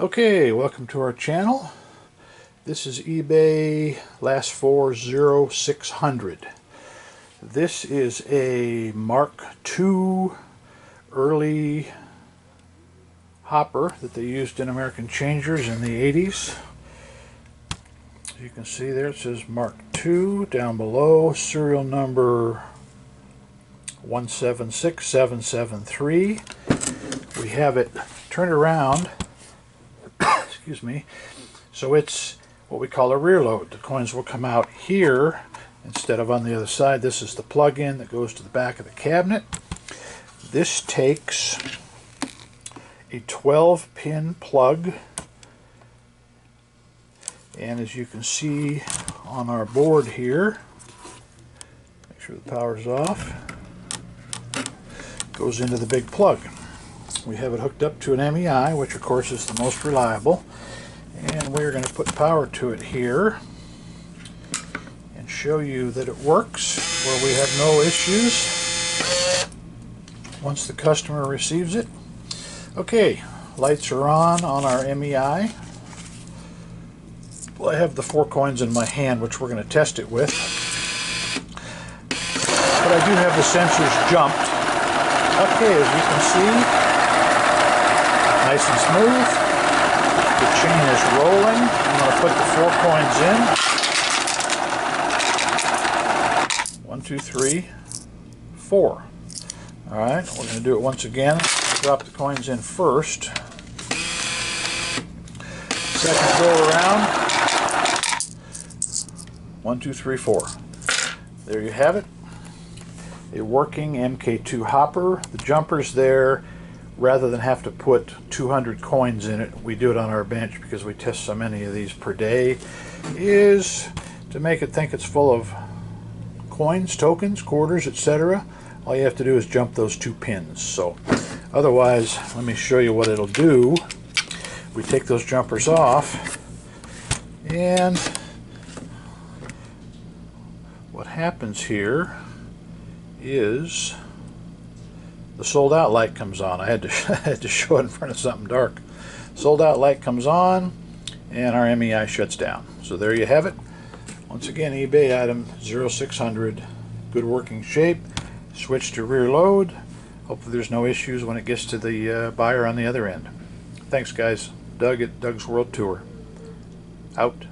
Okay, welcome to our channel. This is eBay last 40600. This is a Mark II early hopper that they used in American Changers in the 80s. As you can see there, it says Mark II. Down below, serial number 176773. We have it turned around. Excuse me. So it's what we call a rear load. The coins will come out here instead of on the other side. This is the plug-in that goes to the back of the cabinet. This takes a 12-pin plug, and as you can see on our board here, make sure the power's off, goes into the big plug. We have it hooked up to an MEI, which of course is the most reliable, and we're going to put power to it here and show you that it works where we have no issues once the customer receives it. Okay, lights are on our MEI. Well, I have the 4 coins in my hand, which we're going to test it with, but I do have the sensors jumped. Okay, as you can see, nice and smooth. The chain is rolling. I'm going to put the 4 coins in. 1, 2, 3, 4. Alright, we're going to do it once again. I'll drop the coins in first. Second go around. 1, 2, 3, 4. There you have it. A working MK2 hopper. The jumper's there. Rather than have to put 200 coins in it, we do it on our bench because we test so many of these per day, is to make it think it's full of coins, tokens, quarters, etc. All you have to do is jump those 2 pins. So otherwise, let me show you what it'll do. We take those jumpers off, and what happens here is the sold out light comes on. I had to show it in front of something dark. Sold out light comes on and our MEI shuts down. So there you have it. Once again, eBay item 0600. Good working shape. Switch to rear load. Hopefully there's no issues when it gets to the buyer on the other end. Thanks guys. Doug at Doug's World Tour. Out.